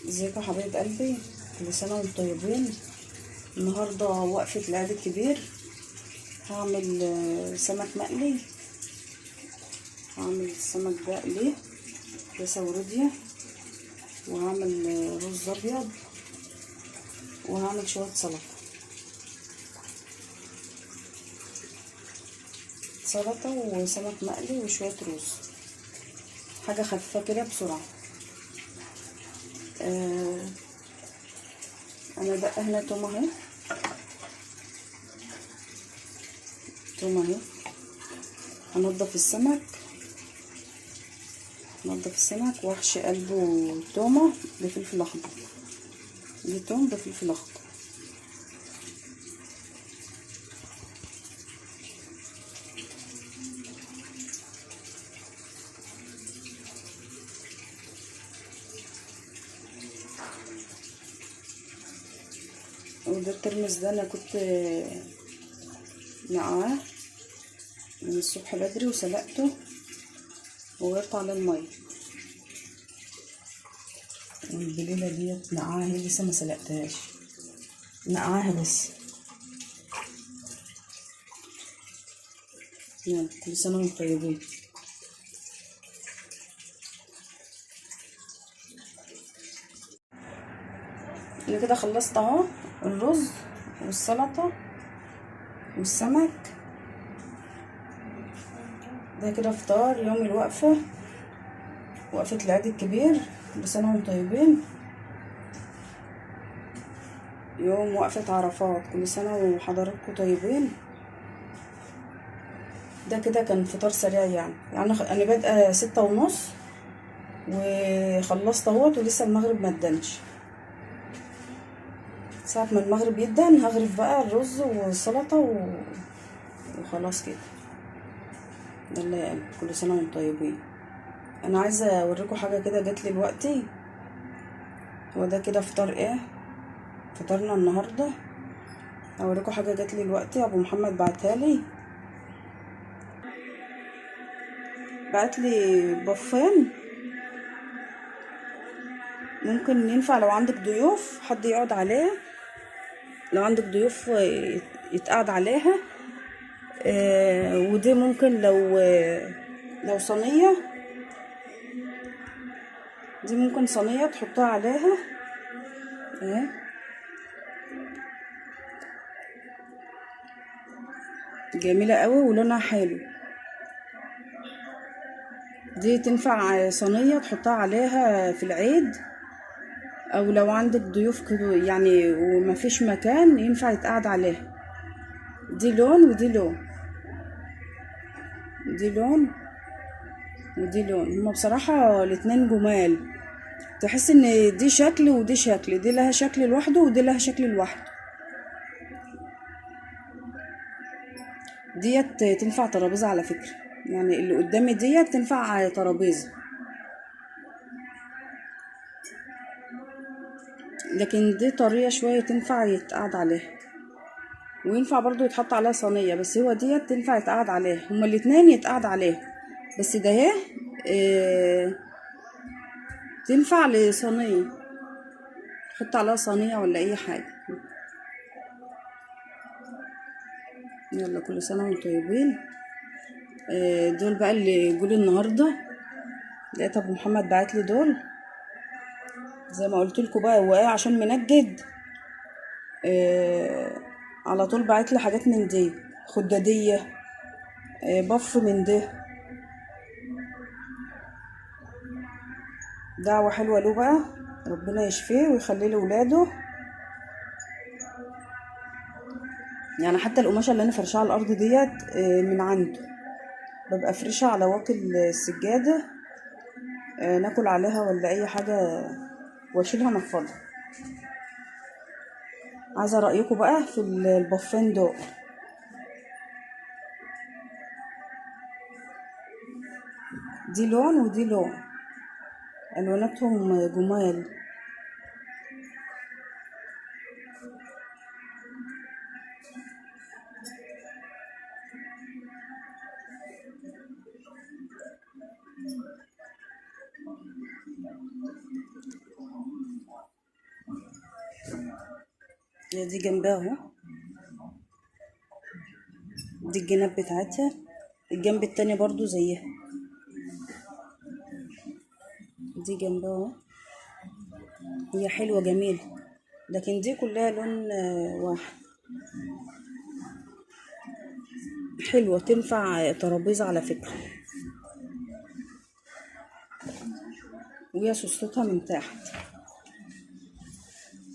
ازيكم يا حبايب قلبي، كل سنه وانتم طيبين. النهارده وقفه العيد الكبير. هعمل سمك مقلي. هعمل السمك ده مقلي بسورديه، وهعمل رز ابيض، وهعمل شويه سلطه وسمك مقلي وشويه رز. حاجه خفيفه كده بسرعه. انا دقه هنا تومه اهي، هنضف السمك واحشي قلبه تومه بفلفل اخضر. دي توم بفلفل اخضر. وده الترمس ده انا كنت نقعاه من الصبح بدري وسلقته وغيرت عليه الميه. والبليله ديت نقعاها، هي لسه ما سلقتهاش، نقعاها بس. يلا كل سنه وانتم طيبين. انا كده خلصت اهو الرز والسلطه والسمك. ده كده فطار يوم الوقفه، وقفه العيد الكبير. كل سنه وانتم طيبين. يوم وقفه عرفات، كل سنه وحضراتكم طيبين. ده كده كان فطار سريع يعني انا بادئه 6:30 وخلصت اهوت، ولسه المغرب ما ادنش. ساعة ما المغرب يدن هغرف بقى الرز والسلطة وخلاص كده. يلا يا قلبي، كل سنة وانتم طيبين. انا عايزة اوريكم حاجة كده جاتلي دلوقتي. هو ده كده فطار ايه، فطارنا النهاردة. هوريكم حاجة جاتلي دلوقتي، ابو محمد بعتها لي بفين. ممكن ينفع لو عندك ضيوف حد يقعد عليها، لو عندك ضيوف يتقعد عليها. ودي ممكن لو صينية، دي ممكن صينية تحطها عليها اهي. جميلة قوي ولونها حلو. دي تنفع صينية تحطها عليها في العيد، او لو عندك ضيوف كده يعني ومفيش مكان ينفع يتقعد عليها. دي لون ودي لون، دي لون ودي لون. هما بصراحة الاتنين جمال. تحس ان دي شكل ودي شكل، دي لها شكل لوحده ودي لها شكل لوحده. ديت تنفع ترابيزة على فكرة، يعني اللي قدامي ديت تنفع ترابيزة، لكن دي طرية شوية تنفع يتقعد عليها، وينفع برضو يتحط عليها صينية. بس هو ديت تنفع يتقعد عليها، هما الاتنين يتقعد عليها. بس ده اهي تنفع لصينية، تحط عليها صينية ولا اي حاجة. يلا كل سنة وانتم طيبين. دول بقى اللي جولي النهاردة. لقيت ابو محمد بعتلي دول، زي ما قلت لكم بقى. هو ايه عشان منجد على طول بعتلي حاجات من دي، خدادية، بف من ده. دعوة حلوة له بقى، ربنا يشفيه ويخليه لولاده. يعني حتى القماشة اللي انا فرشاها على الارض ديت من عنده، ببقى فرشها على واكل السجادة ناكل عليها ولا اي حاجة، واشيلها انفضها. عايزة رأيكم بقى في البفين دول. دي لون ودي لون، الواناتهم جمال. هي دي جنبها اهو، دي الجناب بتاعتها، الجنب التاني برضو زيها، دي جنبها اهو. هي حلوة جميلة، لكن دي كلها لون واحد. حلوة تنفع ترابيزة على فكرة، وهي سوستها من تحت،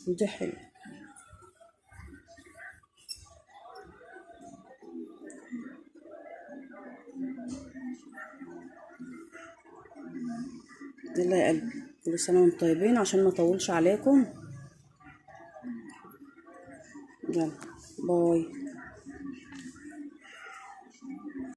ودي حلوة. يلا يا قلبي، كل سنة وانتم طيبين عشان ما اطولش عليكم. يلا باي.